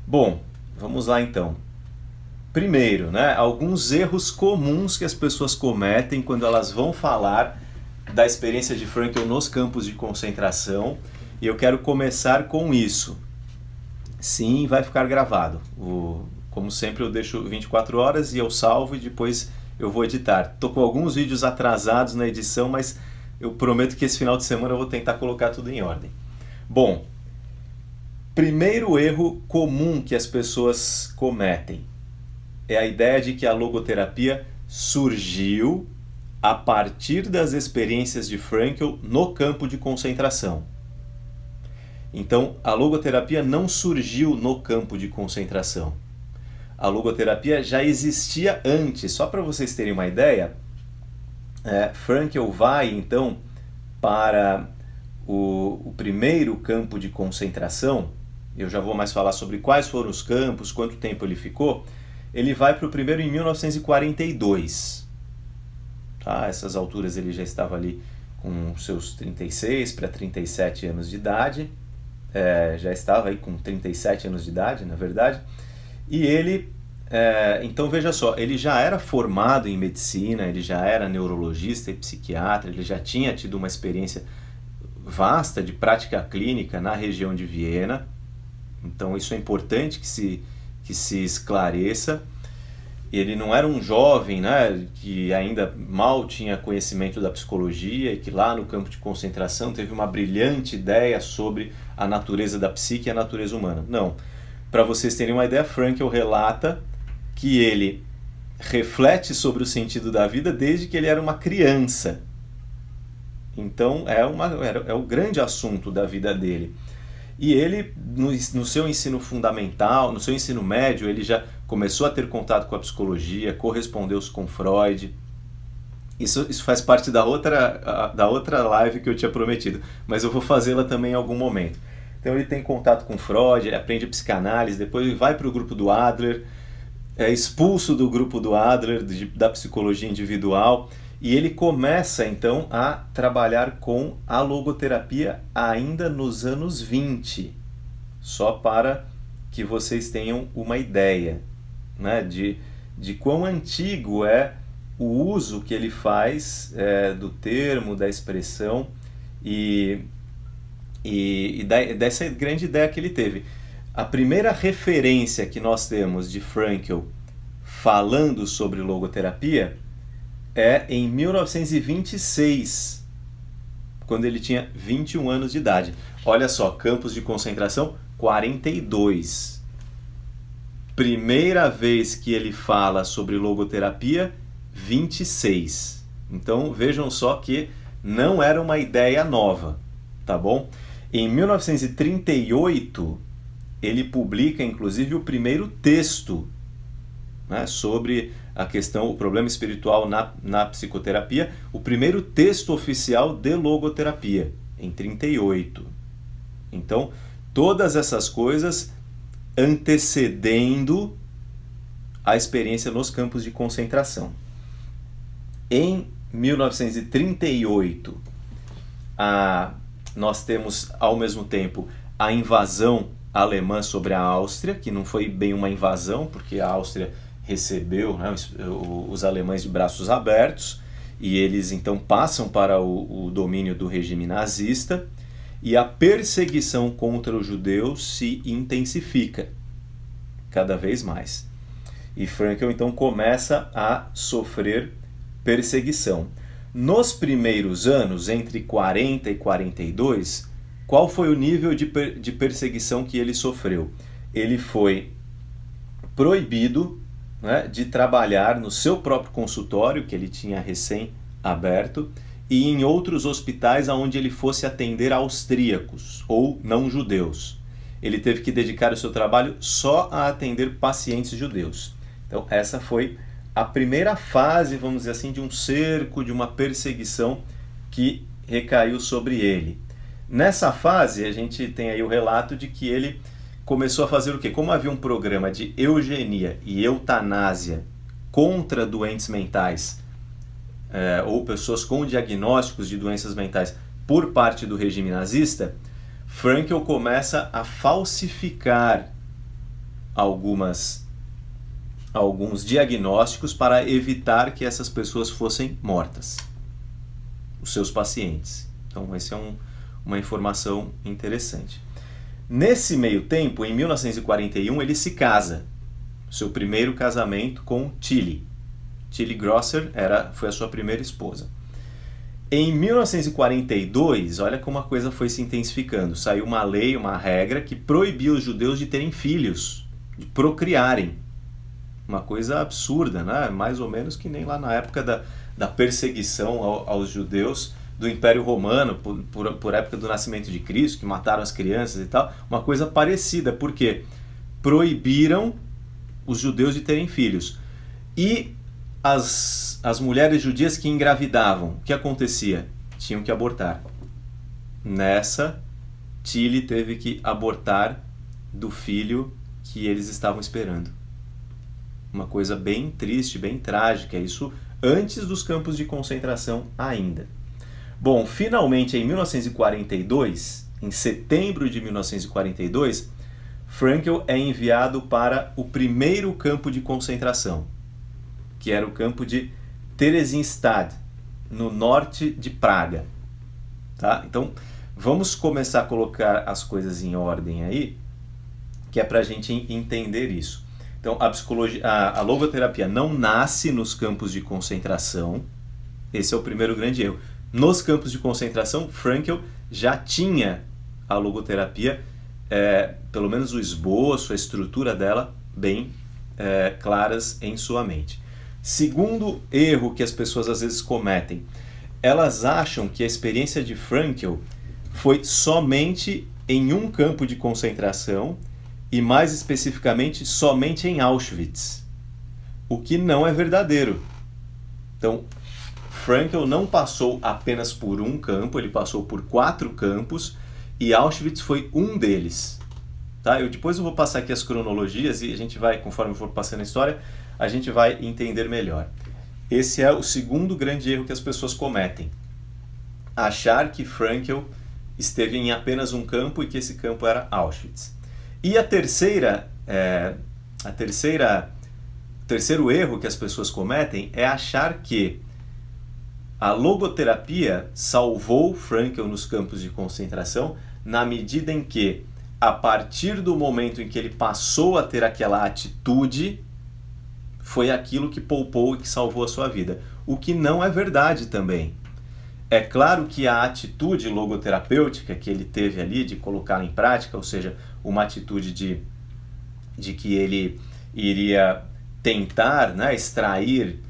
Bom, vamos lá então. Primeiro, né, alguns erros comuns que as pessoas cometem quando elas vão falar da experiência de Frankl nos campos de concentração. E eu quero começar com isso. Sim, vai ficar gravado. Como sempre, eu deixo 24 horas e eu salvo e depois eu vou editar. Tô com alguns vídeos atrasados na edição, mas eu prometo que esse final de semana eu vou tentar colocar tudo em ordem. Bom, primeiro erro comum que as pessoas cometem é a ideia de que a logoterapia surgiu a partir das experiências de Frankl no campo de concentração. Então, a logoterapia não surgiu no campo de concentração. A logoterapia já existia antes. Só para vocês terem uma ideia, Frankl vai então para o primeiro campo de concentração. Eu já vou mais falar sobre quais foram os campos, quanto tempo ele ficou. Ele vai para o primeiro em 1942. Tá? A essas alturas ele já estava ali com seus 36 para 37 anos de idade. Já estava aí com 37 anos de idade, na verdade. E ele, então veja só, ele já era formado em medicina, ele já era neurologista e psiquiatra, ele já tinha tido uma experiência vasta de prática clínica na região de Viena. Então isso é importante que se esclareça. Ele não era um jovem, né, que ainda mal tinha conhecimento da psicologia e que lá no campo de concentração teve uma brilhante ideia sobre a natureza da psique e a natureza humana. Não. Para vocês terem uma ideia, Frankl relata que ele reflete sobre o sentido da vida desde que ele era uma criança. Então é o grande assunto da vida dele. E ele, no seu ensino fundamental, no seu ensino médio, ele já começou a ter contato com a psicologia, correspondeu-se com Freud. Isso faz parte da outra live que eu tinha prometido, mas eu vou fazê-la também em algum momento. Então ele tem contato com Freud, ele aprende psicanálise, depois ele vai para o grupo do Adler, é expulso do grupo do Adler, da psicologia individual, e ele começa então a trabalhar com a logoterapia ainda nos anos 20, só para que vocês tenham uma ideia, né, de quão antigo é o uso que ele faz do termo, da expressão e dessa grande ideia que ele teve. A primeira referência que nós temos de Frankl falando sobre logoterapia é em 1926, quando ele tinha 21 anos de idade. Olha só, campos de concentração, 42. Primeira vez que ele fala sobre logoterapia, 26. Então vejam só que não era uma ideia nova, tá bom? Em 1938, ele publica inclusive o primeiro texto, né, sobre a questão, o problema espiritual na psicoterapia, o primeiro texto oficial de logoterapia, em 38. Então, todas essas coisas antecedendo a experiência nos campos de concentração. Em 1938, nós temos ao mesmo tempo a invasão alemã sobre a Áustria, que não foi bem uma invasão, porque a Áustria recebeu, né, os alemães de braços abertos, e eles então passam para o domínio do regime nazista, e a perseguição contra os judeus se intensifica cada vez mais. E Frankl então começa a sofrer perseguição. Nos primeiros anos, entre 40 e 42, qual foi o nível de perseguição que ele sofreu? Ele foi proibido, né, de trabalhar no seu próprio consultório, que ele tinha recém-aberto, e em outros hospitais onde ele fosse atender austríacos ou não-judeus. Ele teve que dedicar o seu trabalho só a atender pacientes judeus. Então essa foi a primeira fase, vamos dizer assim, de um cerco, de uma perseguição que recaiu sobre ele. Nessa fase, a gente tem aí o relato de que ele começou a fazer o quê? Como havia um programa de eugenia e eutanásia contra doentes mentais, ou pessoas com diagnósticos de doenças mentais por parte do regime nazista, Frankl começa a falsificar alguns diagnósticos para evitar que essas pessoas fossem mortas, os seus pacientes. Então, essa é uma informação interessante. Nesse meio tempo, em 1941, ele se casa. Seu primeiro casamento com Tilly. Tilly Grosser foi a sua primeira esposa. Em 1942, olha como a coisa foi se intensificando. Saiu uma lei, uma regra que proibia os judeus de terem filhos, de procriarem. Uma coisa absurda, né? Mais ou menos que nem lá na época da perseguição aos judeus do Império Romano, por época do nascimento de Cristo, que mataram as crianças e tal. Uma coisa parecida, porque proibiram os judeus de terem filhos. E as mulheres judias que engravidavam, o que acontecia? Tinham que abortar. Nessa, Tilly teve que abortar do filho que eles estavam esperando. Uma coisa bem triste, bem trágica. Isso antes dos campos de concentração ainda. Bom, finalmente em 1942, em setembro de 1942, Frankl é enviado para o primeiro campo de concentração, que era o campo de Theresienstadt, no norte de Praga. Tá? Então, vamos começar a colocar as coisas em ordem aí, que é para a gente entender isso. Então, a logoterapia não nasce nos campos de concentração. Esse é o primeiro grande erro. Nos campos de concentração, Frankl já tinha a logoterapia, pelo menos o esboço, a estrutura dela, bem claras em sua mente. Segundo erro que as pessoas às vezes cometem, elas acham que a experiência de Frankl foi somente em um campo de concentração e, mais especificamente, somente em Auschwitz, o que não é verdadeiro. Então, Frankl não passou apenas por um campo, ele passou por 4 campos e Auschwitz foi um deles. Tá? Depois eu vou passar aqui as cronologias e a gente vai, conforme for passando a história, a gente vai entender melhor. Esse é o segundo grande erro que as pessoas cometem. Achar que Frankl esteve em apenas um campo e que esse campo era Auschwitz. E o terceiro erro que as pessoas cometem é achar que a logoterapia salvou Frankl nos campos de concentração na medida em que, a partir do momento em que ele passou a ter aquela atitude, foi aquilo que poupou e que salvou a sua vida. O que não é verdade também. É claro que a atitude logoterapêutica que ele teve ali de colocá-la em prática, ou seja, uma atitude de que ele iria tentar, né, extrair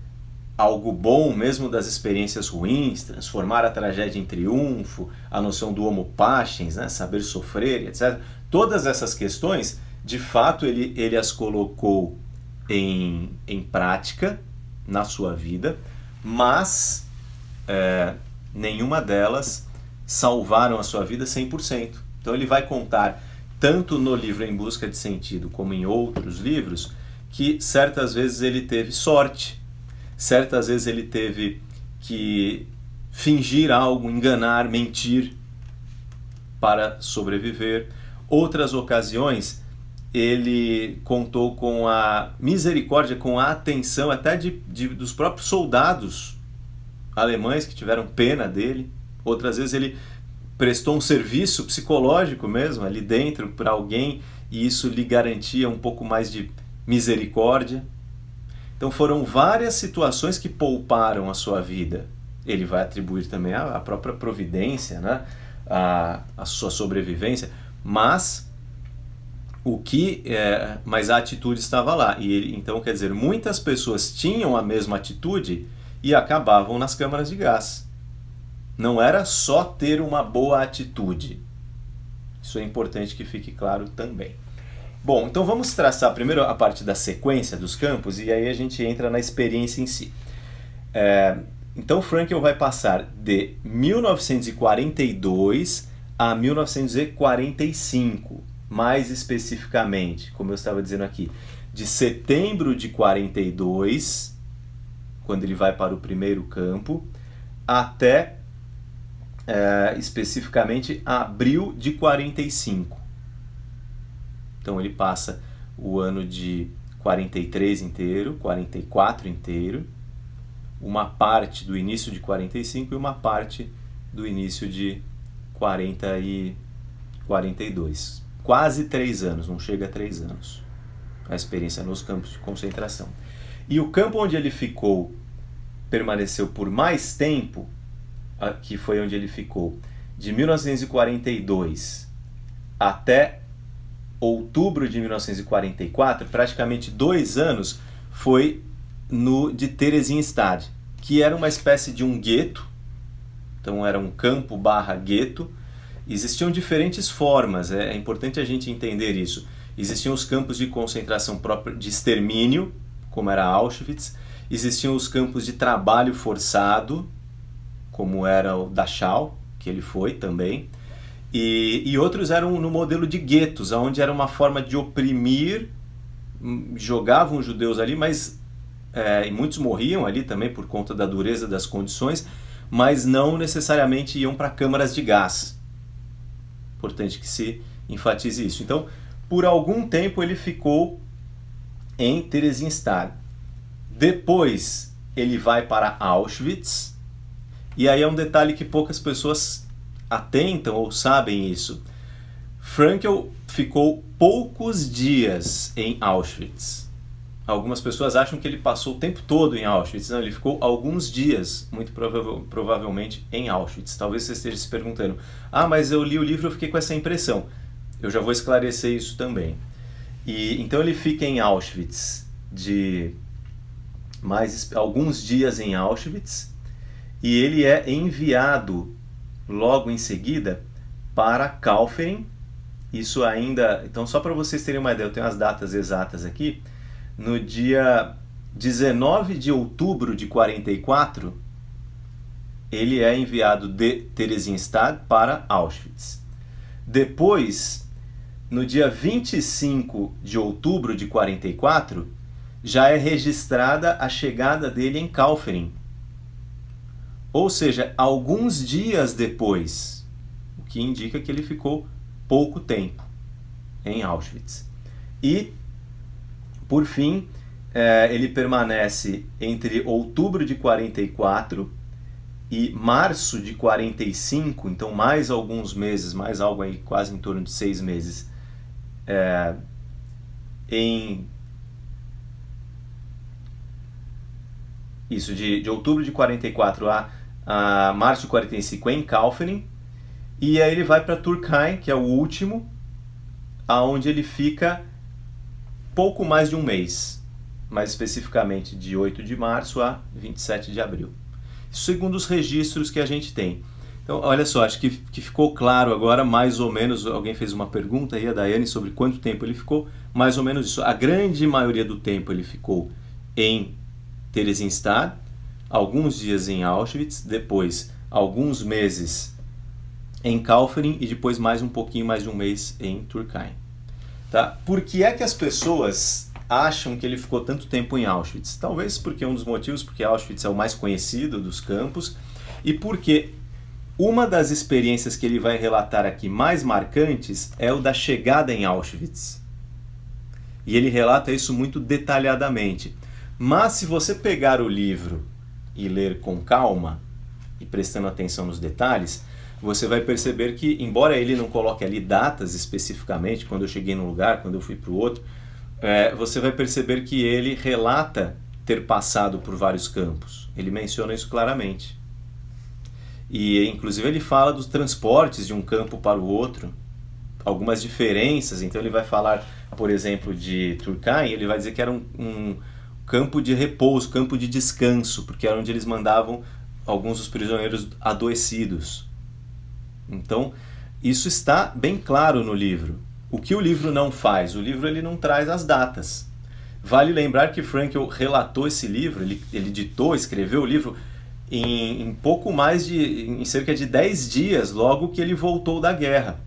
algo bom mesmo das experiências ruins, transformar a tragédia em triunfo, a noção do homo patiens, né, saber sofrer, etc. Todas essas questões, de fato, ele as colocou em prática na sua vida, mas nenhuma delas salvaram a sua vida 100%. Então ele vai contar, tanto no livro Em Busca de Sentido, como em outros livros, que certas vezes ele teve sorte, certas vezes ele teve que fingir algo, enganar, mentir para sobreviver. Outras ocasiões ele contou com a misericórdia, com a atenção até dos próprios soldados alemães que tiveram pena dele. Outras vezes ele prestou um serviço psicológico mesmo ali dentro para alguém e isso lhe garantia um pouco mais de misericórdia. Então foram várias situações que pouparam a sua vida. Ele vai atribuir também a própria providência, né? a sua sobrevivência, mas mas a atitude estava lá. Então, quer dizer, muitas pessoas tinham a mesma atitude e acabavam nas câmaras de gás. Não era só ter uma boa atitude. Isso é importante que fique claro também. Bom, então vamos traçar primeiro a parte da sequência dos campos e aí a gente entra na experiência em si. Então Frankl vai passar de 1942 a 1945, mais especificamente, como eu estava dizendo aqui, de setembro de 42, quando ele vai para o primeiro campo, até especificamente abril de 45. Então ele passa o ano de 43 inteiro, 44 inteiro, uma parte do início de 45 e uma parte do início de 40 e 42. Quase 3 anos, não chega a 3 anos, a experiência nos campos de concentração. E o campo onde ele ficou, permaneceu por mais tempo, que foi onde ele ficou, de 1942 até outubro de 1944, praticamente 2 anos, foi no de Theresienstadt, que era uma espécie de um gueto, então era um campo barra gueto. Existiam diferentes formas, é importante a gente entender isso. Existiam os campos de concentração próprios de extermínio, como era Auschwitz, existiam os campos de trabalho forçado, como era o Dachau, que ele foi também, e outros eram no modelo de guetos, onde era uma forma de oprimir, jogavam os judeus ali, mas e muitos morriam ali também por conta da dureza das condições, mas não necessariamente iam para câmaras de gás. Importante que se enfatize isso. Então, por algum tempo ele ficou em Theresienstadt. Depois ele vai para Auschwitz, e aí é um detalhe que poucas pessoas atentam ou sabem isso. Frankl ficou poucos dias em Auschwitz. Algumas pessoas acham que ele passou o tempo todo em Auschwitz. Não, ele ficou alguns dias, muito provavelmente, em Auschwitz. Talvez você esteja se perguntando, mas eu li o livro e eu fiquei com essa impressão. Eu já vou esclarecer isso também. Então ele fica em Auschwitz de alguns dias em Auschwitz, e ele é enviado logo em seguida para Kaufering. Isso ainda, então só para vocês terem uma ideia, eu tenho as datas exatas aqui. No dia 19 de outubro de 44, ele é enviado de Theresienstadt para Auschwitz. Depois, no dia 25 de outubro de 44, já é registrada a chegada dele em Kaufering. Ou seja, alguns dias depois, o que indica que ele ficou pouco tempo em Auschwitz. E, por fim, ele permanece entre outubro de 44 e março de 45, então mais alguns meses, mais algo aí quase em torno de 6 meses, de outubro de 44 a março de 45 em Kaufering, e aí ele vai para Turkheim, que é o último, aonde ele fica pouco mais de um mês, mais especificamente de 8 de março a 27 de abril. Isso segundo os registros que a gente tem. Então, olha só, acho que ficou claro agora, mais ou menos, alguém fez uma pergunta aí, a Daiane, sobre quanto tempo ele ficou, mais ou menos isso. A grande maioria do tempo ele ficou em Theresienstadt, alguns dias em Auschwitz, depois alguns meses em Kaufering e depois mais um pouquinho mais de um mês em Turkheim. Tá? Por que é que as pessoas acham que ele ficou tanto tempo em Auschwitz? Talvez porque um dos motivos, porque Auschwitz é o mais conhecido dos campos, e porque uma das experiências que ele vai relatar aqui mais marcantes é o da chegada em Auschwitz. E ele relata isso muito detalhadamente. Mas se você pegar o livro e ler com calma, e prestando atenção nos detalhes, você vai perceber que, embora ele não coloque ali datas especificamente, quando eu cheguei num lugar, quando eu fui para o outro, você vai perceber que ele relata ter passado por vários campos. Ele menciona isso claramente. E, inclusive, ele fala dos transportes de um campo para o outro, algumas diferenças. Então, ele vai falar, por exemplo, de Turkheim, ele vai dizer que era um campo de repouso, campo de descanso, porque era onde eles mandavam alguns dos prisioneiros adoecidos. Então, isso está bem claro no livro. O que o livro não faz? O livro ele não traz as datas. Vale lembrar que Frankl relatou esse livro, ele ditou, escreveu o livro em pouco mais em cerca de 10 dias, logo que ele voltou da guerra.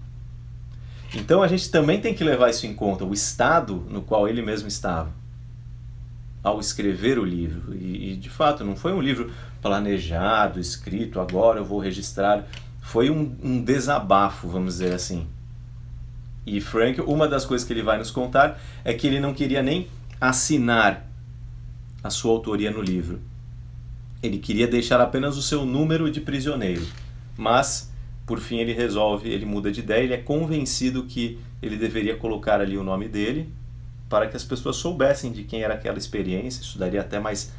Então a gente também tem que levar isso em conta, o estado no qual ele mesmo estava ao escrever o livro. E de fato, não foi um livro planejado, escrito, agora eu vou registrar. Foi um desabafo, vamos dizer assim. E Frankl, uma das coisas que ele vai nos contar é que ele não queria nem assinar a sua autoria no livro. Ele queria deixar apenas o seu número de prisioneiro. Mas, por fim, ele muda de ideia, ele é convencido que ele deveria colocar ali o nome dele para que as pessoas soubessem de quem era aquela experiência. Isso daria até mais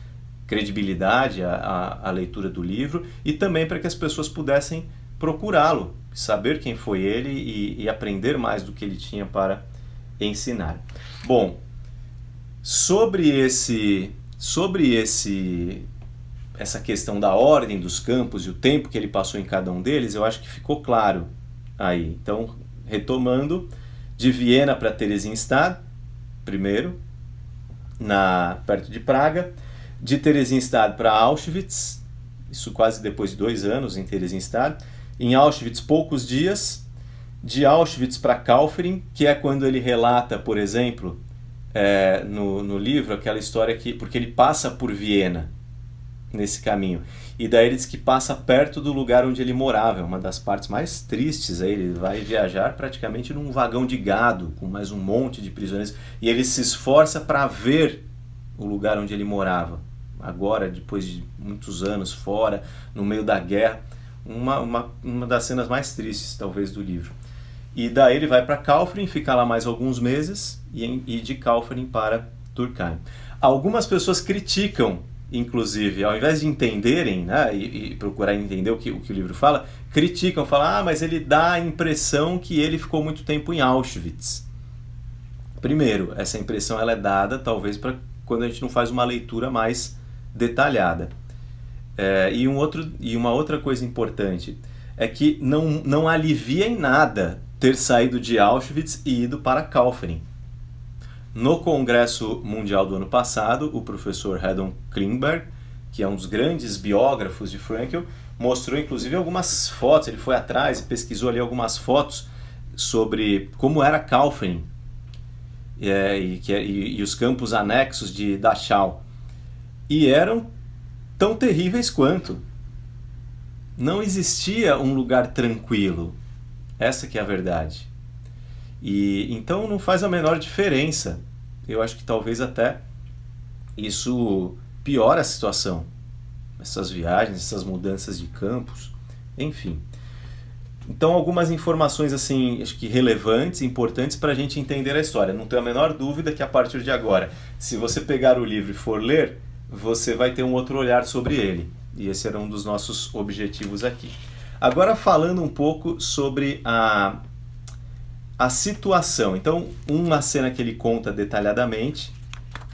credibilidade à leitura do livro e também para que as pessoas pudessem procurá-lo, saber quem foi ele e aprender mais do que ele tinha para ensinar. Bom, sobre essa questão da ordem dos campos e o tempo que ele passou em cada um deles, eu acho que ficou claro aí. Então, retomando, de Viena para Theresienstadt, primeiro, perto de Praga, de Theresienstadt para Auschwitz, isso quase depois de 2 anos em Theresienstadt, em Auschwitz poucos dias, de Auschwitz para Kaufering, que é quando ele relata, por exemplo, no livro, aquela história porque ele passa por Viena nesse caminho, e daí ele diz que passa perto do lugar onde ele morava, é uma das partes mais tristes. Aí ele vai viajar praticamente num vagão de gado, com mais um monte de prisioneiros, e ele se esforça para ver o lugar onde ele morava, agora, depois de muitos anos fora, no meio da guerra, uma das cenas mais tristes, talvez, do livro. E daí ele vai para Kaufering, fica lá mais alguns meses, e de Kaufering para Turkheim. Algumas pessoas criticam, inclusive, ao invés de entenderem, né, e procurar entender o que o livro fala, criticam, falam, mas ele dá a impressão que ele ficou muito tempo em Auschwitz. Primeiro, essa impressão ela é dada, talvez, para quando a gente não faz uma leitura mais detalhada. E uma outra coisa importante é que não alivia em nada ter saído de Auschwitz e ido para Kaufering. No Congresso Mundial do ano passado, o professor Hedon Klingberg, que é um dos grandes biógrafos de Frankl, mostrou inclusive algumas fotos. Ele foi atrás e pesquisou ali algumas fotos sobre como era Kaufering e os campos anexos de Dachau. E eram tão terríveis quanto. Não existia um lugar tranquilo. Essa que é a verdade. E então não faz a menor diferença. Eu acho que talvez até isso piora a situação. Essas viagens, essas mudanças de campos, enfim. Então algumas informações assim, acho que relevantes, importantes para a gente entender a história. Não tenho a menor dúvida que a partir de agora, se você pegar o livro e for ler, você vai ter um outro olhar sobre ele. E esse era um dos nossos objetivos aqui. Agora falando um pouco sobre a situação. Então, uma cena que ele conta detalhadamente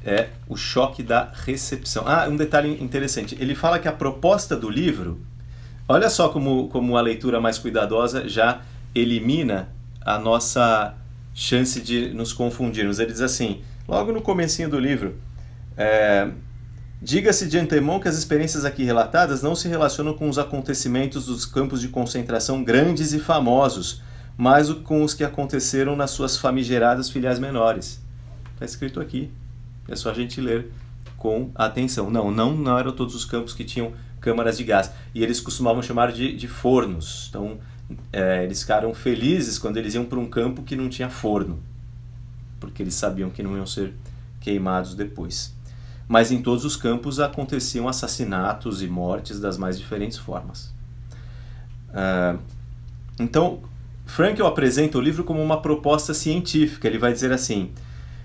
é o choque da recepção. Um detalhe interessante. Ele fala que a proposta do livro, olha só como a leitura mais cuidadosa já elimina a nossa chance de nos confundirmos. Ele diz assim, logo no comecinho do livro, diga-se de antemão que as experiências aqui relatadas não se relacionam com os acontecimentos dos campos de concentração grandes e famosos, mas com os que aconteceram nas suas famigeradas filiais menores. Está escrito aqui. É só a gente ler com atenção. Não eram todos os campos que tinham câmaras de gás. E eles costumavam chamar de fornos. Então, eles ficaram felizes quando eles iam para um campo que não tinha forno, porque eles sabiam que não iam ser queimados depois. Mas em todos os campos aconteciam assassinatos e mortes das mais diferentes formas. Então, Frankl apresenta o livro como uma proposta científica. Ele vai dizer assim,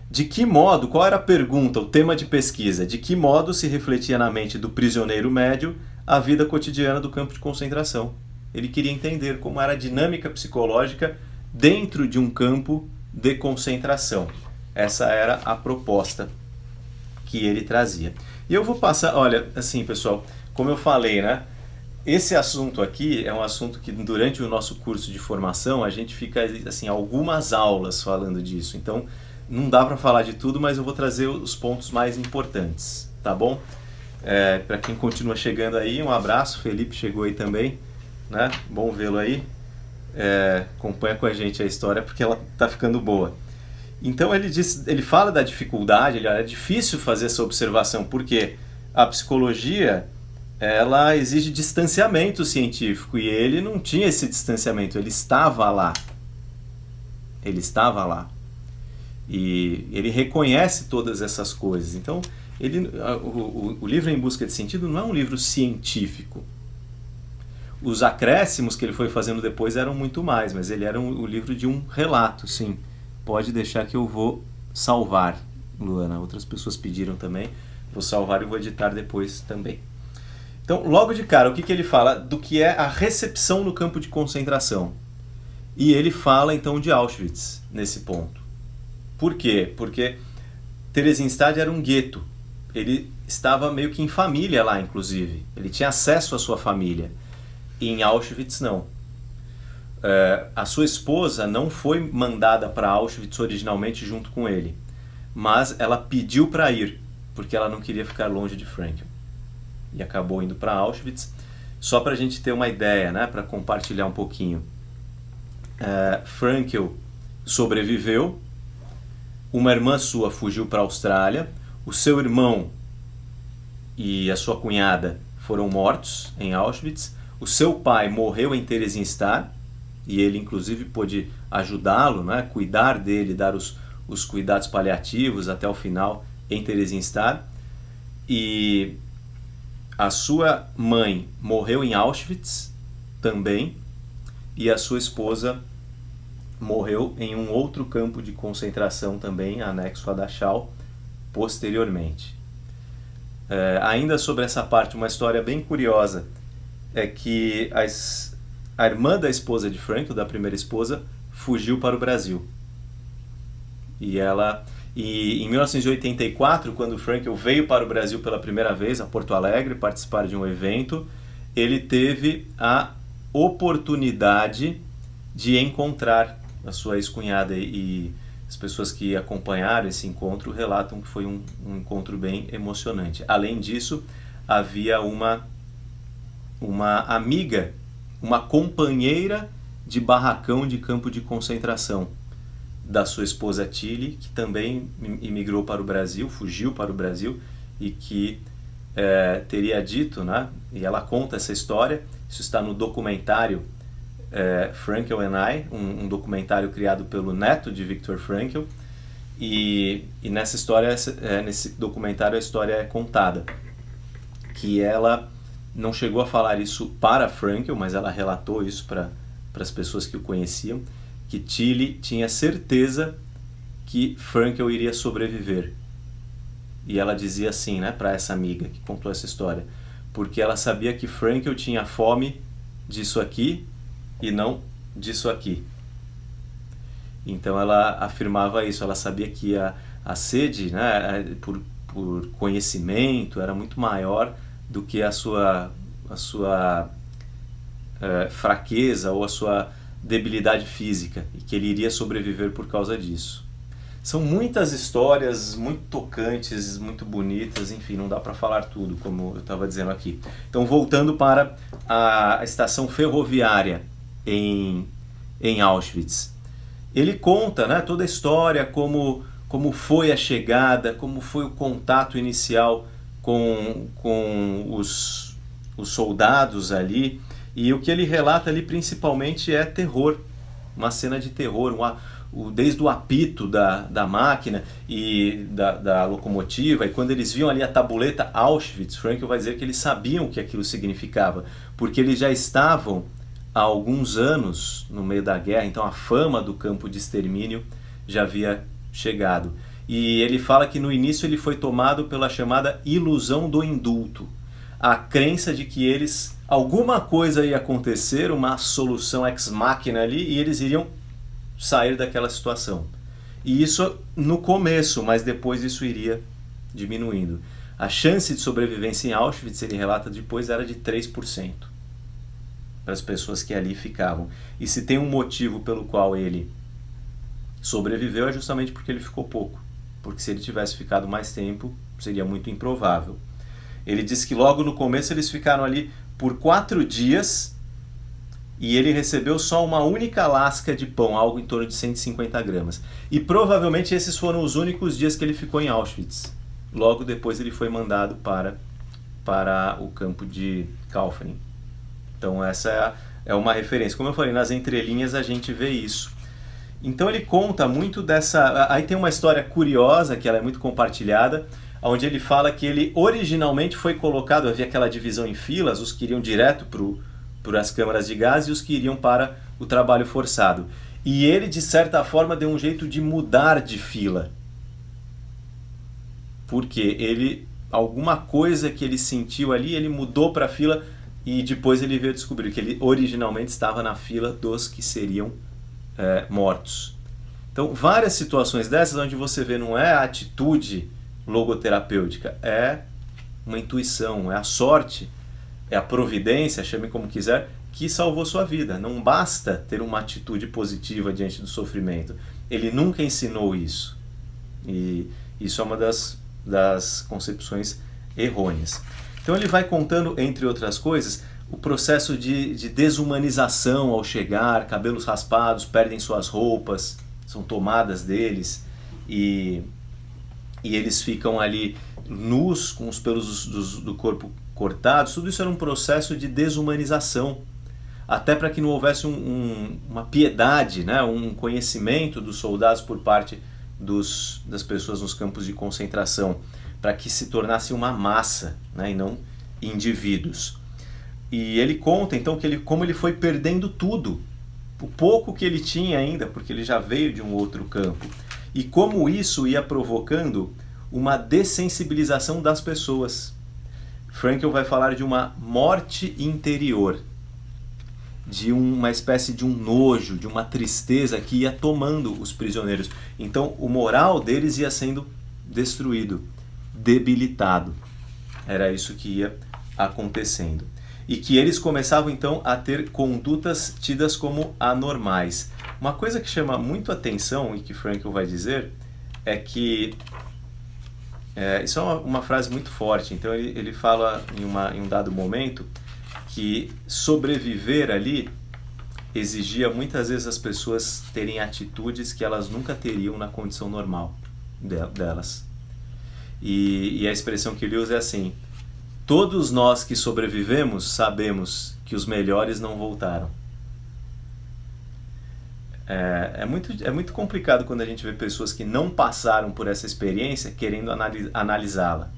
de que modo, qual era a pergunta, o tema de pesquisa, de que modo se refletia na mente do prisioneiro médio a vida cotidiana do campo de concentração. Ele queria entender como era a dinâmica psicológica dentro de um campo de concentração. Essa era a proposta que ele trazia. E eu vou passar, olha, assim, pessoal, como eu falei, né? Esse assunto aqui é um assunto que durante o nosso curso de formação a gente fica, assim, algumas aulas falando disso. Então, não dá para falar de tudo, mas eu vou trazer os pontos mais importantes, tá bom? Para quem continua chegando aí, um abraço. Felipe chegou aí também, né? Bom vê-lo aí. Acompanha com a gente a história porque ela tá ficando boa. Então ele fala da dificuldade, é difícil fazer essa observação, porque a psicologia ela exige distanciamento científico e ele não tinha esse distanciamento, ele estava lá. ele estava lá. E ele reconhece todas essas coisas. Então, o livro Em Busca de Sentido não é um livro científico. Os acréscimos que ele foi fazendo depois eram muito mais, mas ele era o livro de um relato, sim. Pode deixar que eu vou salvar, Luana. Outras pessoas pediram também. Vou salvar e vou editar depois também. Então, logo de cara, o que ele fala? Do que é a recepção no campo de concentração. E ele fala, então, de Auschwitz, nesse ponto. Por quê? Porque Theresienstadt era um gueto. Ele estava meio que em família lá, inclusive. Ele tinha acesso à sua família. E em Auschwitz, não. A sua esposa não foi mandada para Auschwitz originalmente junto com ele. Mas ela pediu para ir, porque ela não queria ficar longe de Frankl. E acabou indo para Auschwitz. Só para a gente ter uma ideia, né? Para compartilhar um pouquinho. Frankl sobreviveu. Uma irmã sua fugiu para a Austrália, o seu irmão e a sua cunhada foram mortos em Auschwitz, o seu pai morreu em Theresienstadt, e ele inclusive pôde ajudá-lo, né, cuidar dele, dar os cuidados paliativos até o final em Theresienstadt, e a sua mãe morreu em Auschwitz também, e a sua esposa morreu em um outro campo de concentração também, anexo a Dachau, posteriormente. Ainda sobre essa parte, uma história bem curiosa é que a irmã da esposa de Frankl, da primeira esposa, fugiu para o Brasil. E em 1984, quando Frankl veio para o Brasil pela primeira vez, a Porto Alegre, participar de um evento, ele teve a oportunidade de encontrar a sua ex-cunhada, e as pessoas que acompanharam esse encontro relatam que foi um encontro bem emocionante. Além disso, havia uma amiga, uma companheira de barracão de campo de concentração da sua esposa Tilly, que também imigrou para o Brasil, fugiu para o Brasil, e que teria dito, né, e ela conta essa história, isso está no documentário Frankl and I, um documentário criado pelo neto de Viktor Frankl, e nessa história, nesse documentário, a história é contada, que ela não chegou a falar isso para Frankl, mas ela relatou isso para as pessoas que o conheciam, que Tilly tinha certeza que Frankl iria sobreviver. E ela dizia assim, né, para essa amiga que contou essa história, porque ela sabia que Frankl tinha fome disso aqui e não disso aqui. Então ela afirmava isso, ela sabia que a sede, né, por conhecimento era muito maior do que a sua fraqueza ou a sua debilidade física, e que ele iria sobreviver por causa disso. São muitas histórias muito tocantes, muito bonitas, enfim, não dá para falar tudo, como eu estava dizendo aqui. Então, voltando para a estação ferroviária em Auschwitz. Ele conta, né, toda a história, como foi a chegada, como foi o contato inicial com os soldados ali, e o que ele relata ali principalmente é terror, uma cena de terror, desde o apito da máquina e da locomotiva, e quando eles viam ali a tabuleta Auschwitz, Frankl vai dizer que eles sabiam o que aquilo significava, porque eles já estavam há alguns anos no meio da guerra, então a fama do campo de extermínio já havia chegado. E ele fala que no início ele foi tomado pela chamada ilusão do indulto, a crença de que alguma coisa ia acontecer, uma solução ex machina ali, e eles iriam sair daquela situação. E isso no começo, mas depois isso iria diminuindo. A chance de sobrevivência em Auschwitz, ele relata depois, era de 3% para as pessoas que ali ficavam. E se tem um motivo pelo qual ele sobreviveu, é justamente porque ele ficou pouco. Porque se ele tivesse ficado mais tempo, seria muito improvável. Ele diz que logo no começo eles ficaram ali por 4 dias e ele recebeu só uma única lasca de pão, algo em torno de 150 gramas. E provavelmente esses foram os únicos dias que ele ficou em Auschwitz. Logo depois ele foi mandado para o campo de Kaufering. Então essa é uma referência. Como eu falei, nas entrelinhas a gente vê isso. Então ele conta muito dessa... Aí tem uma história curiosa, que ela é muito compartilhada, onde ele fala que ele originalmente foi colocado, havia aquela divisão em filas, os que iriam direto para as câmaras de gás e os que iriam para o trabalho forçado. E ele, de certa forma, deu um jeito de mudar de fila. Porque ele, alguma coisa que ele sentiu ali, ele mudou para a fila e depois ele veio descobrir que ele originalmente estava na fila dos que seriam mortos. Então, várias situações dessas onde você vê não é a atitude logoterapêutica, é uma intuição, é a sorte, é a providência, chame como quiser, que salvou sua vida. Não basta ter uma atitude positiva diante do sofrimento. Ele nunca ensinou isso. E isso é uma das concepções errôneas. Então ele vai contando, entre outras coisas, o processo de desumanização ao chegar, cabelos raspados, perdem suas roupas, são tomadas deles e eles ficam ali nus, com os pelos do corpo cortados. Tudo isso era um processo de desumanização, até para que não houvesse uma piedade, né? Um conhecimento dos soldados por parte das pessoas nos campos de concentração, para que se tornasse uma massa, né? E não indivíduos. E ele conta então como ele foi perdendo tudo, o pouco que ele tinha ainda, porque ele já veio de um outro campo, e como isso ia provocando uma dessensibilização das pessoas. Frankl vai falar de uma morte interior, de uma espécie de um nojo, de uma tristeza que ia tomando os prisioneiros. Então o moral deles ia sendo destruído, debilitado. Era isso que ia acontecendo. E que eles começavam então a ter condutas tidas como anormais. Uma coisa que chama muito atenção e que Frankl vai dizer é que isso é uma frase muito forte. Então ele fala em um dado momento que sobreviver ali exigia muitas vezes as pessoas terem atitudes que elas nunca teriam na condição normal delas. E a expressão que ele usa é assim: todos nós que sobrevivemos sabemos que os melhores não voltaram. É muito complicado quando a gente vê pessoas que não passaram por essa experiência querendo analisá-la.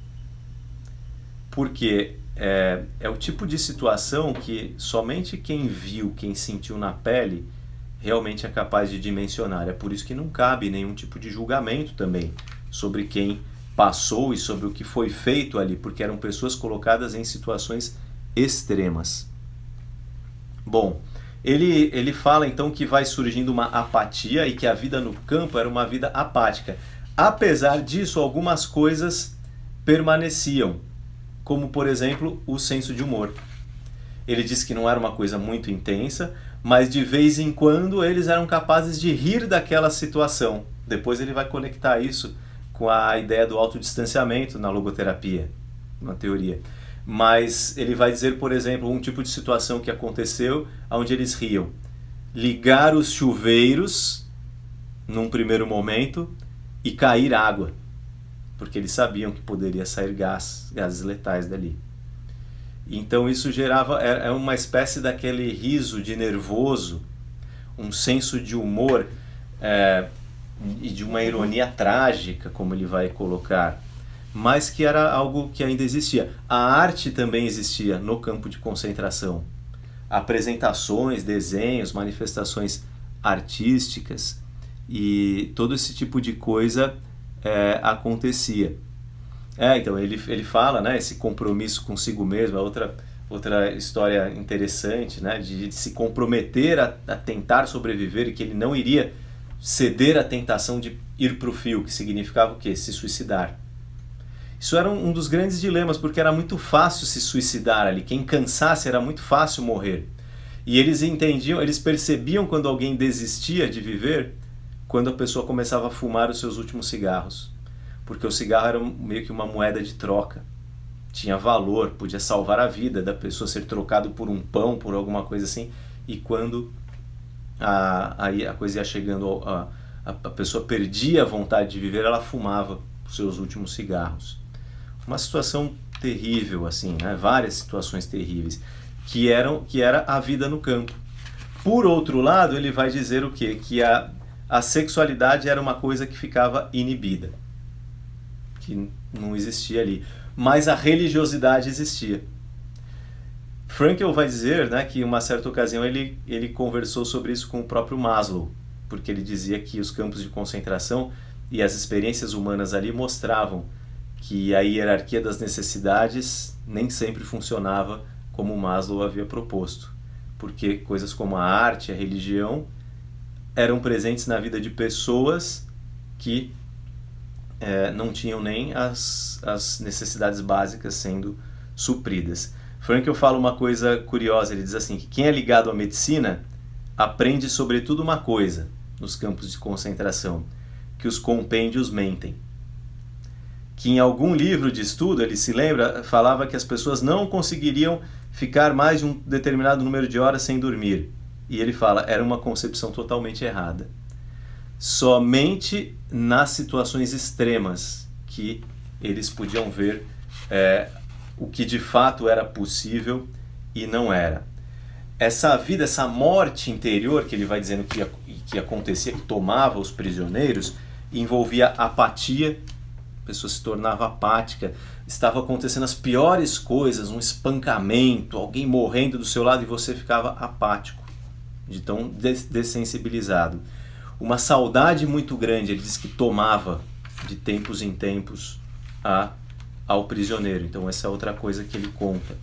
Porque é o tipo de situação que somente quem viu, quem sentiu na pele, realmente é capaz de dimensionar. É por isso que não cabe nenhum tipo de julgamento também sobre quem passou e sobre o que foi feito ali, porque eram pessoas colocadas em situações extremas. Bom, ele fala então que vai surgindo uma apatia e que a vida no campo era uma vida apática. Apesar disso, algumas coisas permaneciam, como por exemplo o senso de humor. Ele diz que não era uma coisa muito intensa, mas de vez em quando eles eram capazes de rir daquela situação. Depois ele vai conectar isso com a ideia do autodistanciamento na logoterapia, na teoria. Mas ele vai dizer, por exemplo, um tipo de situação que aconteceu onde eles riam. Ligar os chuveiros num primeiro momento e cair água, porque eles sabiam que poderia sair gases letais dali. Então isso gerava uma espécie daquele riso de nervoso, um senso de humor e de uma ironia trágica, como ele vai colocar, mas que era algo que ainda existia. A arte também existia no campo de concentração. Apresentações, desenhos, manifestações artísticas e todo esse tipo de coisa acontecia. Então ele fala, né, esse compromisso consigo mesmo, é outra história interessante, né, de se comprometer a tentar sobreviver e que ele não iria ceder à tentação de ir para o fio, que significava o quê? Se suicidar. Isso era um dos grandes dilemas, porque era muito fácil se suicidar ali. Quem cansasse era muito fácil morrer. E eles entendiam, eles percebiam quando alguém desistia de viver, quando a pessoa começava a fumar os seus últimos cigarros. Porque o cigarro era meio que uma moeda de troca. Tinha valor, podia salvar a vida da pessoa, ser trocado por um pão, por alguma coisa assim. E quando aí a coisa ia chegando, a pessoa perdia a vontade de viver, ela fumava os seus últimos cigarros. Uma situação terrível, assim, né? Várias situações terríveis, que era a vida no campo. Por outro lado, ele vai dizer o quê? Que a a sexualidade era uma coisa que ficava inibida, que não existia ali. Mas a religiosidade existia. Frankl vai dizer, né, que em uma certa ocasião ele conversou sobre isso com o próprio Maslow, porque ele dizia que os campos de concentração e as experiências humanas ali mostravam que a hierarquia das necessidades nem sempre funcionava como Maslow havia proposto, porque coisas como a arte, a religião, eram presentes na vida de pessoas que não tinham nem as necessidades básicas sendo supridas. Frankl fala uma coisa curiosa, ele diz assim, que quem é ligado à medicina aprende sobretudo uma coisa nos campos de concentração, que os compêndios mentem. Que em algum livro de estudo, ele se lembra, falava que as pessoas não conseguiriam ficar mais de um determinado número de horas sem dormir. E ele fala, era uma concepção totalmente errada. Somente nas situações extremas que eles podiam ver o que de fato era possível e não era. Essa vida, essa morte interior que ele vai dizendo que acontecia, que tomava os prisioneiros, envolvia apatia, a pessoa se tornava apática, estava acontecendo as piores coisas, um espancamento, alguém morrendo do seu lado e você ficava apático, de tão dessensibilizado. Uma saudade muito grande, ele diz que tomava de tempos em tempos ao prisioneiro. Então essa é outra coisa que ele conta.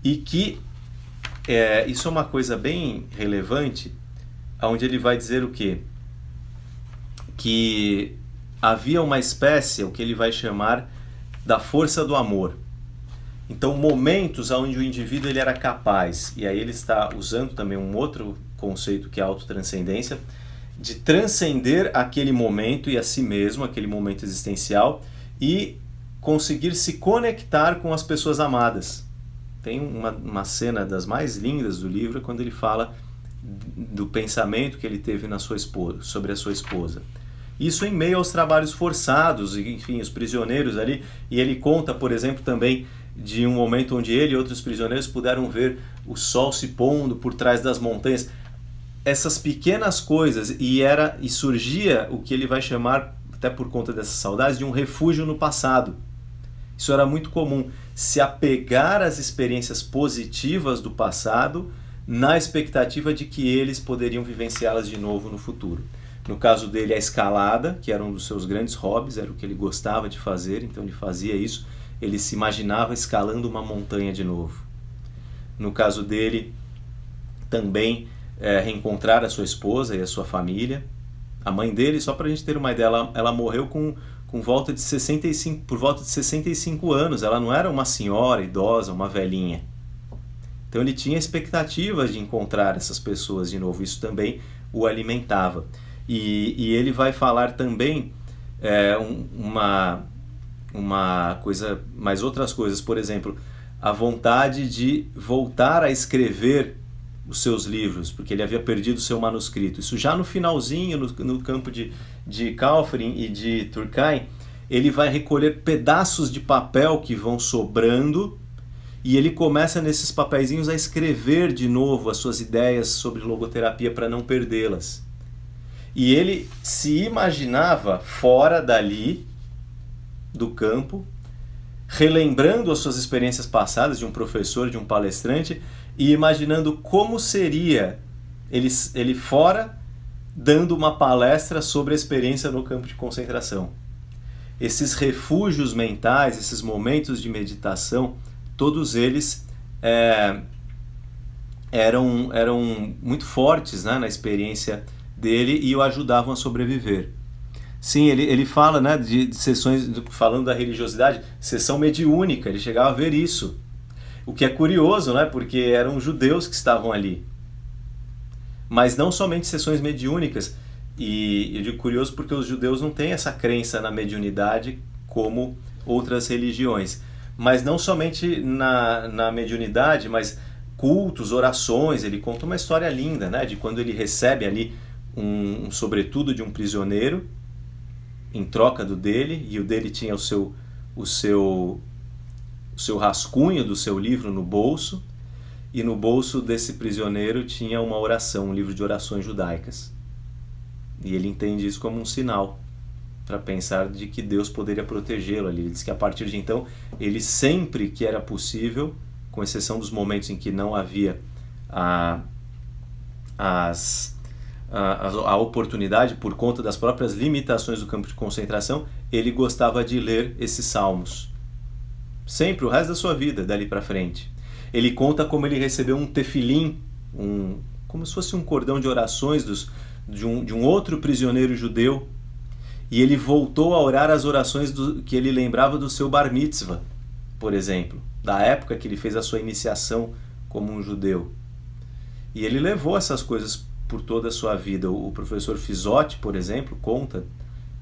E que isso é uma coisa bem relevante, onde ele vai dizer o quê? Que havia uma espécie, o que ele vai chamar da força do amor. Então momentos onde o indivíduo ele era capaz, e aí ele está usando também um outro conceito que é a autotranscendência, de transcender aquele momento e a si mesmo, aquele momento existencial, e conseguir se conectar com as pessoas amadas. Tem uma cena das mais lindas do livro quando ele fala do pensamento que ele teve na sua esposa, sobre a sua esposa. Isso em meio aos trabalhos forçados, enfim, os prisioneiros ali, e ele conta, por exemplo, também de um momento onde ele e outros prisioneiros puderam ver o sol se pondo por trás das montanhas. Essas pequenas coisas, e surgia o que ele vai chamar, até por conta dessas saudades, de um refúgio no passado. Isso era muito comum, se apegar às experiências positivas do passado na expectativa de que eles poderiam vivenciá-las de novo no futuro. No caso dele, a escalada, que era um dos seus grandes hobbies, era o que ele gostava de fazer, então ele fazia isso, ele se imaginava escalando uma montanha de novo. No caso dele, também reencontrar a sua esposa e a sua família. A mãe dele, só para a gente ter uma ideia, ela morreu por volta de 65 anos, ela não era uma senhora idosa, uma velhinha. Então ele tinha expectativas de encontrar essas pessoas de novo, isso também o alimentava. E ele vai falar também uma coisa, mais outras coisas, por exemplo, a vontade de voltar a escrever os seus livros, porque ele havia perdido o seu manuscrito. Isso já no finalzinho, no campo de Kaufering e de Durkheim, ele vai recolher pedaços de papel que vão sobrando e ele começa nesses papeizinhos a escrever de novo as suas ideias sobre logoterapia para não perdê-las. E ele se imaginava fora dali, do campo, relembrando as suas experiências passadas de um professor, de um palestrante, e imaginando como seria ele fora dando uma palestra sobre a experiência no campo de concentração. Esses refúgios mentais, esses momentos de meditação, todos eles eram muito fortes, né, na experiência dele e o ajudavam a sobreviver. Sim, ele fala, né, de sessões, falando da religiosidade, sessão mediúnica, ele chegava a ver isso. O que é curioso, né, porque eram judeus que estavam ali. Mas não somente sessões mediúnicas, e eu digo curioso porque os judeus não têm essa crença na mediunidade como outras religiões. Mas não somente na mediunidade, mas cultos, orações. Ele conta uma história linda, né, de quando ele recebe ali um sobretudo de um prisioneiro em troca do dele, e o dele tinha o seu rascunho do seu livro no bolso, e no bolso desse prisioneiro tinha uma oração, um livro de orações judaicas. E ele entende isso como um sinal para pensar de que Deus poderia protegê-lo ali. Ele diz que a partir de então, ele sempre que era possível, com exceção dos momentos em que não havia a oportunidade por conta das próprias limitações do campo de concentração, ele gostava de ler esses salmos. Sempre, o resto da sua vida, dali para frente. Ele conta como ele recebeu um tefilim, como se fosse um cordão de orações de um outro prisioneiro judeu, e ele voltou a orar as orações que ele lembrava do seu bar mitzvah, por exemplo, da época que ele fez a sua iniciação como um judeu. E ele levou essas coisas por toda a sua vida. O professor Fisotti, por exemplo, conta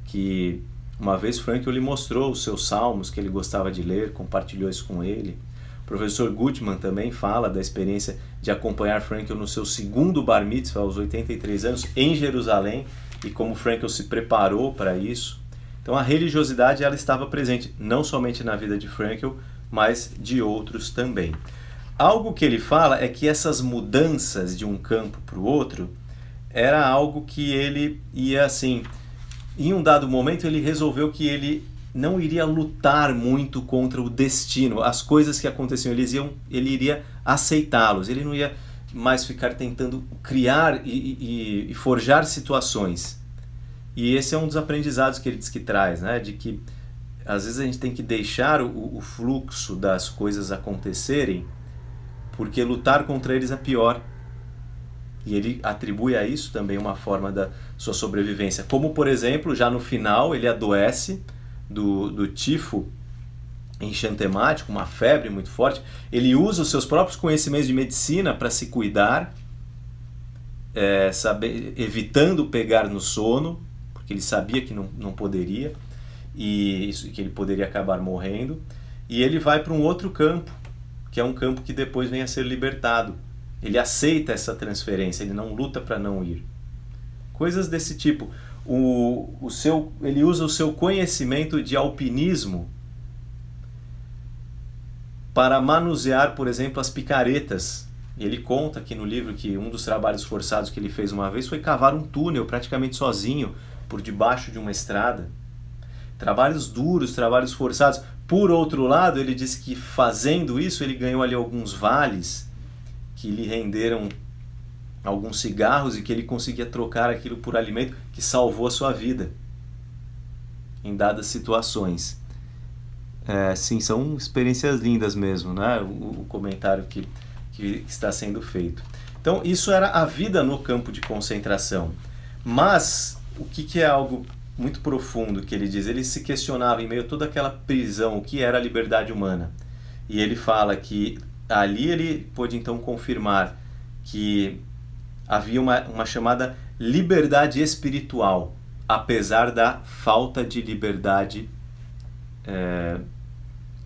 que uma vez Frankl lhe mostrou os seus salmos que ele gostava de ler, compartilhou isso com ele. O professor Gutmann também fala da experiência de acompanhar Frankl no seu segundo bar mitzvah, aos 83 anos, em Jerusalém, e como Frankl se preparou para isso. Então a religiosidade ela estava presente, não somente na vida de Frankl, mas de outros também. Algo que ele fala é que essas mudanças de um campo para o outro era algo que ele ia assim... Em um dado momento ele resolveu que ele não iria lutar muito contra o destino, as coisas que aconteciam, ele iria aceitá-los, ele não ia mais ficar tentando criar e forjar situações. E esse é um dos aprendizados que ele diz que traz, né? De que às vezes a gente tem que deixar o fluxo das coisas acontecerem, porque lutar contra eles é pior. E ele atribui a isso também uma forma da sua sobrevivência. Como, por exemplo, já no final ele adoece do tifo enxantemático, uma febre muito forte. Ele usa os seus próprios conhecimentos de medicina para se cuidar, evitando pegar no sono, porque ele sabia que não poderia, e que ele poderia acabar morrendo. E ele vai para um outro campo, que é um campo que depois vem a ser libertado. Ele aceita essa transferência, ele não luta para não ir. Coisas desse tipo. Ele usa o seu conhecimento de alpinismo para manusear, por exemplo, as picaretas. Ele conta aqui no livro que um dos trabalhos forçados que ele fez uma vez foi cavar um túnel praticamente sozinho por debaixo de uma estrada. Trabalhos duros, trabalhos forçados. Por outro lado, ele diz que fazendo isso ele ganhou ali alguns vales que lhe renderam alguns cigarros e que ele conseguia trocar aquilo por alimento, que salvou a sua vida em dadas situações. Sim, são experiências lindas mesmo, né? O comentário que está sendo feito. Então, isso era a vida no campo de concentração. Mas, o que é algo muito profundo que ele diz? Ele se questionava em meio a toda aquela prisão, o que era a liberdade humana. E ele fala que ali ele pôde então confirmar que havia uma chamada liberdade espiritual, apesar da falta de liberdade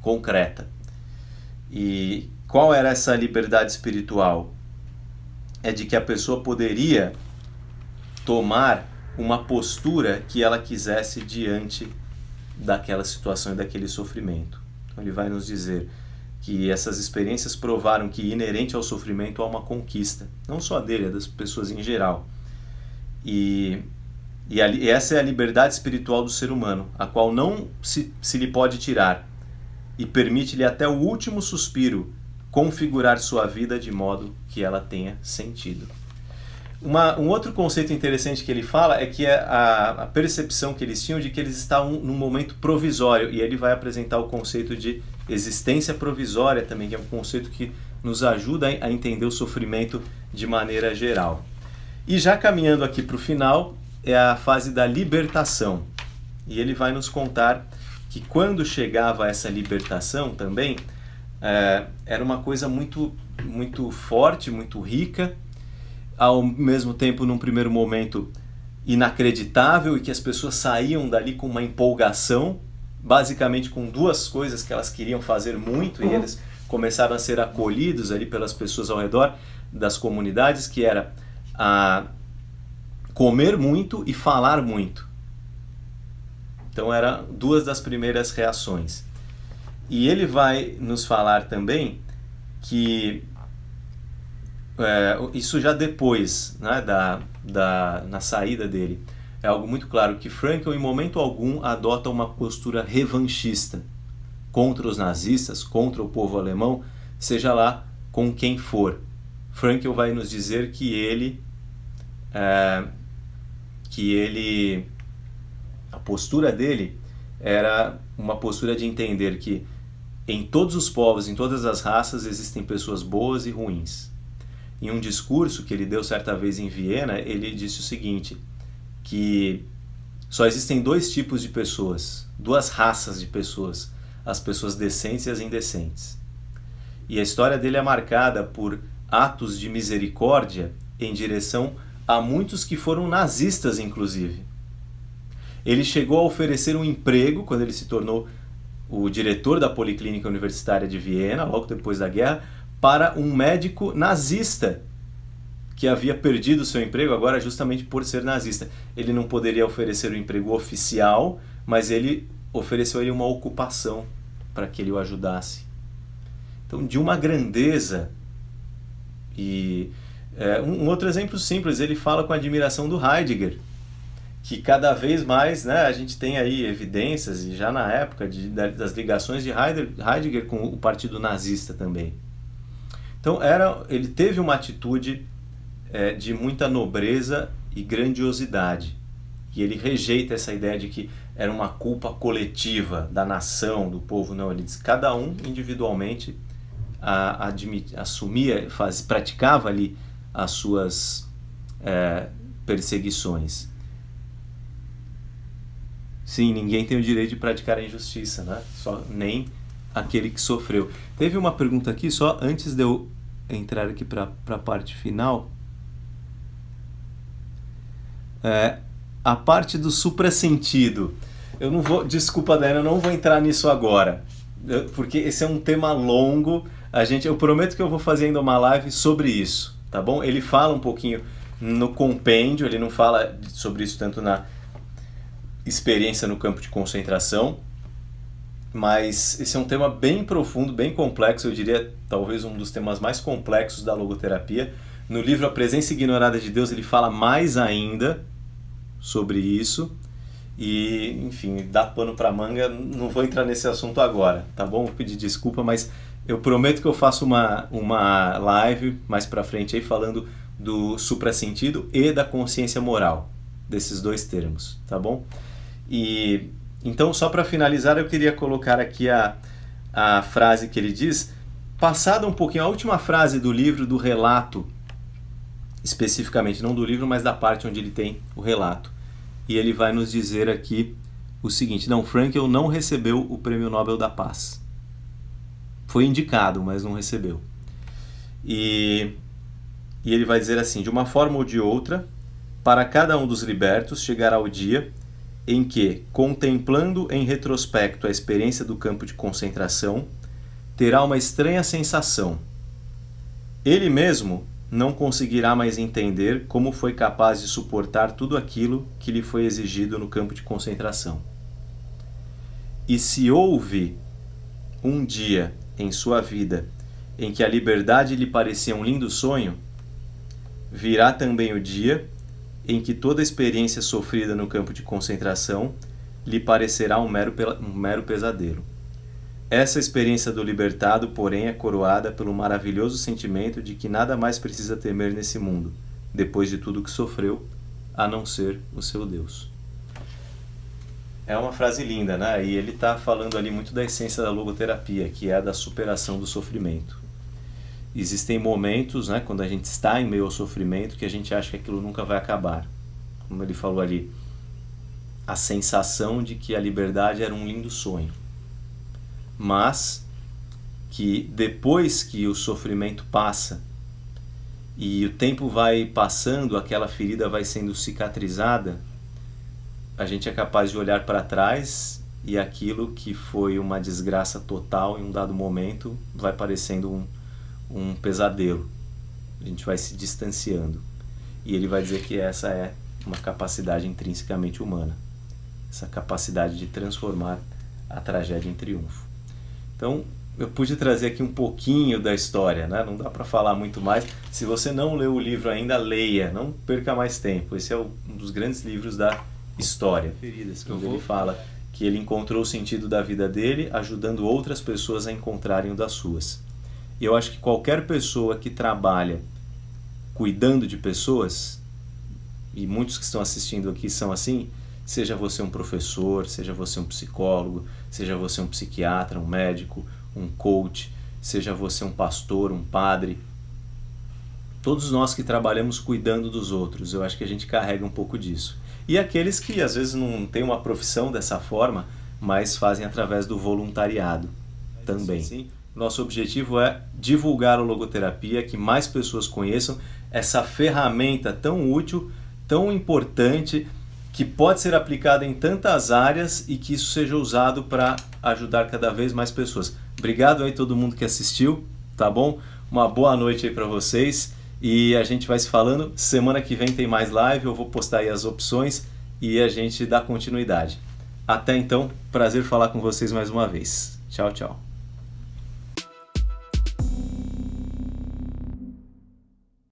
concreta. E qual era essa liberdade espiritual? É de que a pessoa poderia tomar uma postura que ela quisesse diante daquela situação e daquele sofrimento. Então ele vai nos dizer que essas experiências provaram que inerente ao sofrimento há uma conquista, não só dele, é das pessoas em geral. E essa é a liberdade espiritual do ser humano, a qual não se lhe pode tirar, e permite-lhe até o último suspiro configurar sua vida de modo que ela tenha sentido. Um outro conceito interessante que ele fala é que é a percepção que eles tinham de que eles estavam num momento provisório, e ele vai apresentar o conceito de existência provisória também, que é um conceito que nos ajuda a entender o sofrimento de maneira geral. E já caminhando aqui para o final, é a fase da libertação. E ele vai nos contar que quando chegava essa libertação também, era uma coisa muito, muito forte, muito rica, ao mesmo tempo, num primeiro momento, inacreditável, e que as pessoas saíam dali com uma empolgação, basicamente com duas coisas que elas queriam fazer muito, e eles começaram a ser acolhidos ali pelas pessoas ao redor das comunidades, que era comer muito e falar muito. Então eram duas das primeiras reações. E ele vai nos falar também que isso já depois, né, na saída dele, é algo muito claro, que Frankl em momento algum adota uma postura revanchista contra os nazistas, contra o povo alemão, seja lá com quem for. Frankl vai nos dizer que a postura dele era uma postura de entender que em todos os povos, em todas as raças, existem pessoas boas e ruins. Em um discurso que ele deu certa vez em Viena, ele disse o seguinte, que só existem dois tipos de pessoas, duas raças de pessoas, as pessoas decentes e as indecentes. E a história dele é marcada por atos de misericórdia em direção a muitos que foram nazistas, inclusive. Ele chegou a oferecer um emprego, quando ele se tornou o diretor da Policlínica Universitária de Viena, logo depois da guerra, para um médico nazista que havia perdido seu emprego agora justamente por ser nazista. Ele não poderia oferecer um emprego oficial, mas ele ofereceu a ele uma ocupação para que ele o ajudasse. Então, de uma grandeza. E um outro exemplo simples, ele fala com admiração do Heidegger, que cada vez mais, né, a gente tem aí evidências, e já na época das ligações de Heidegger com o partido nazista também. Então ele teve uma atitude de muita nobreza e grandiosidade, e ele rejeita essa ideia de que era uma culpa coletiva da nação, do povo. Não, ele diz que cada um individualmente assumia, praticava ali as suas perseguições. Sim, ninguém tem o direito de praticar a injustiça, né? Nem aquele que sofreu. Teve uma pergunta aqui, só antes de eu entrar aqui para a parte final. A parte do suprassentido. Eu não vou, desculpa, Dana, eu não vou entrar nisso agora, porque esse é um tema longo. Eu prometo que eu vou fazer ainda uma live sobre isso, tá bom? Ele fala um pouquinho no compêndio, ele não fala sobre isso tanto na experiência no campo de concentração, mas esse é um tema bem profundo, bem complexo, eu diria talvez um dos temas mais complexos da logoterapia. No livro A Presença Ignorada de Deus ele fala mais ainda sobre isso e, enfim, dá pano para manga, não vou entrar nesse assunto agora, tá bom? Vou pedir desculpa, mas eu prometo que eu faço uma live mais para frente aí falando do suprassentido e da consciência moral, desses dois termos, tá bom? E então, só para finalizar, eu queria colocar aqui a frase que ele diz, passada um pouquinho, a última frase do livro, do relato, especificamente, não do livro, mas da parte onde ele tem o relato. E ele vai nos dizer aqui o seguinte, Frankl não recebeu o Prêmio Nobel da Paz. Foi indicado, mas não recebeu. E ele vai dizer assim, de uma forma ou de outra, para cada um dos libertos chegará o dia em que, contemplando em retrospecto a experiência do campo de concentração, terá uma estranha sensação. Ele mesmo não conseguirá mais entender como foi capaz de suportar tudo aquilo que lhe foi exigido no campo de concentração. E se houve um dia em sua vida em que a liberdade lhe parecia um lindo sonho, virá também o dia em que toda experiência sofrida no campo de concentração lhe parecerá um mero pesadelo. Essa experiência do libertado, porém, é coroada pelo maravilhoso sentimento de que nada mais precisa temer nesse mundo, depois de tudo que sofreu, a não ser o seu Deus. É uma frase linda, né? E ele está falando ali muito da essência da logoterapia, que é a da superação do sofrimento. Existem momentos, né, quando a gente está em meio ao sofrimento, que a gente acha que aquilo nunca vai acabar. Como ele falou ali, a sensação de que a liberdade era um lindo sonho. Mas que depois que o sofrimento passa e o tempo vai passando, aquela ferida vai sendo cicatrizada, a gente é capaz de olhar para trás e aquilo que foi uma desgraça total em um dado momento vai parecendo um pesadelo. A gente vai se distanciando. E ele vai dizer que essa é uma capacidade intrinsecamente humana. Essa capacidade de transformar a tragédia em triunfo. Então, eu pude trazer aqui um pouquinho da história, né? Não dá para falar muito mais. Se você não leu o livro ainda, leia. Não perca mais tempo. Esse é um dos grandes livros da história, feridas, quando ele fala que ele encontrou o sentido da vida dele ajudando outras pessoas a encontrarem o das suas. E eu acho que qualquer pessoa que trabalha cuidando de pessoas, e muitos que estão assistindo aqui são assim, seja você um professor, seja você um psicólogo, seja você um psiquiatra, um médico, um coach, seja você um pastor, um padre, todos nós que trabalhamos cuidando dos outros, eu acho que a gente carrega um pouco disso. E aqueles que às vezes não têm uma profissão dessa forma, mas fazem através do voluntariado também. Sim. Nosso objetivo é divulgar a logoterapia, que mais pessoas conheçam essa ferramenta tão útil, tão importante, que pode ser aplicada em tantas áreas e que isso seja usado para ajudar cada vez mais pessoas. Obrigado aí todo mundo que assistiu, tá bom? Uma boa noite aí para vocês e a gente vai se falando. Semana que vem tem mais live, eu vou postar aí as opções e a gente dá continuidade. Até então, prazer falar com vocês mais uma vez. Tchau, tchau.